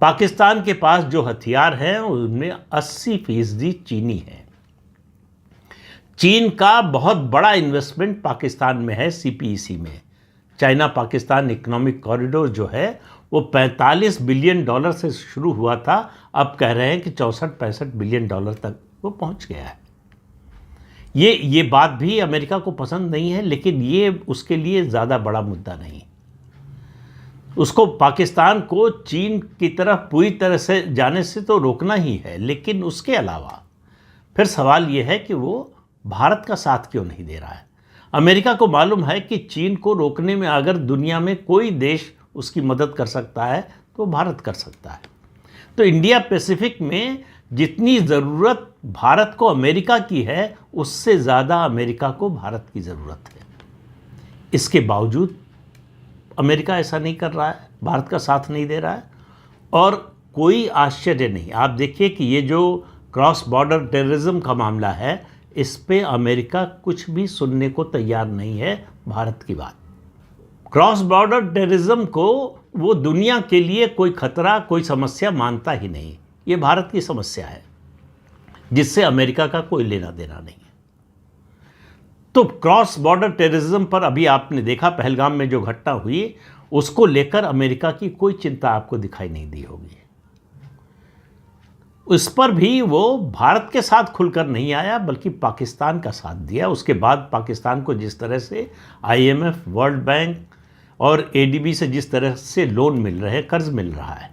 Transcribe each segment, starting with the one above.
पाकिस्तान के पास जो हथियार हैं उनमें 80% चीनी है। चीन का बहुत बड़ा इन्वेस्टमेंट पाकिस्तान में है, सीपीईसी में। चाइना पाकिस्तान इकोनॉमिक कॉरिडोर जो है वो $45 बिलियन से शुरू हुआ था, अब कह रहे हैं कि 64-65 बिलियन डॉलर तक वो पहुंच गया है। ये बात भी अमेरिका को पसंद नहीं है, लेकिन ये उसके लिए ज़्यादा बड़ा मुद्दा नहीं। उसको पाकिस्तान को चीन की तरफ पूरी तरह से जाने से तो रोकना ही है, लेकिन उसके अलावा फिर सवाल ये है कि वो भारत का साथ क्यों नहीं दे रहा है। अमेरिका को मालूम है कि चीन को रोकने में अगर दुनिया में कोई देश उसकी मदद कर सकता है तो भारत कर सकता है। तो इंडिया पैसिफिक में जितनी ज़रूरत भारत को अमेरिका की है, उससे ज़्यादा अमेरिका को भारत की ज़रूरत है। इसके बावजूद अमेरिका ऐसा नहीं कर रहा है, भारत का साथ नहीं दे रहा है। और कोई आश्चर्य नहीं, आप देखिए कि ये जो क्रॉस बॉर्डर टेररिज्म का मामला है, इस पे अमेरिका कुछ भी सुनने को तैयार नहीं है भारत की बात। क्रॉस बॉर्डर टेररिज्म को वो दुनिया के लिए कोई खतरा, कोई समस्या मानता ही नहीं। ये भारत की समस्या है जिससे अमेरिका का कोई लेना देना नहीं है। तो क्रॉस बॉर्डर टेररिज्म पर अभी आपने देखा पहलगाम में जो घटना हुई, उसको लेकर अमेरिका की कोई चिंता आपको दिखाई नहीं दी होगी। उस पर भी वो भारत के साथ खुलकर नहीं आया, बल्कि पाकिस्तान का साथ दिया। उसके बाद पाकिस्तान को जिस तरह से आईएमएफ, वर्ल्ड बैंक और एडीबी से जिस तरह से लोन मिल रहे हैं, कर्ज मिल रहा है,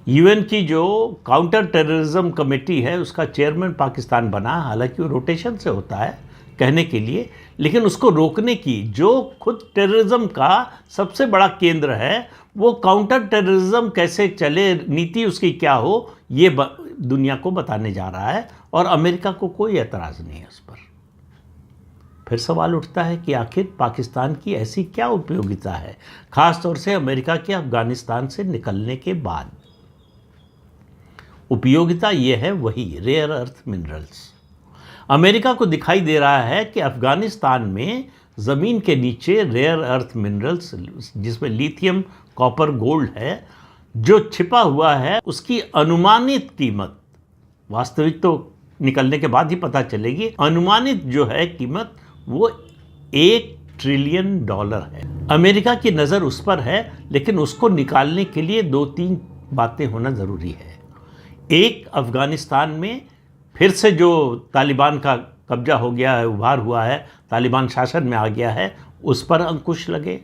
यूएन की जो काउंटर टेररिज्म कमेटी है उसका चेयरमैन पाकिस्तान बना। हालांकि वो रोटेशन से होता है कहने के लिए, लेकिन उसको रोकने की जो खुद टेररिज्म का सबसे बड़ा केंद्र है, वो काउंटर टेररिज्म कैसे चले, नीति उसकी क्या हो, ये दुनिया को बताने जा रहा है। और अमेरिका को कोई एतराज़ नहीं है उस पर। फिर सवाल उठता है कि आखिर पाकिस्तान की ऐसी क्या उपयोगिता है, ख़ास तौर से अमेरिका के अफगानिस्तान से निकलने के बाद। उपयोगिता ये है वही रेयर अर्थ मिनरल्स। अमेरिका को दिखाई दे रहा है कि अफगानिस्तान में ज़मीन के नीचे रेयर अर्थ मिनरल्स, जिसमें लिथियम, कॉपर, गोल्ड है, जो छिपा हुआ है, उसकी अनुमानित कीमत, वास्तविक तो निकलने के बाद ही पता चलेगी, अनुमानित जो है कीमत वो $1 ट्रिलियन है। अमेरिका की नज़र उस पर है, लेकिन उसको निकालने के लिए 2-3 बातें होना ज़रूरी है। एक, अफ़गानिस्तान में फिर से जो तालिबान का कब्जा हो गया है, उभार हुआ है, तालिबान शासन में आ गया है, उस पर अंकुश लगे।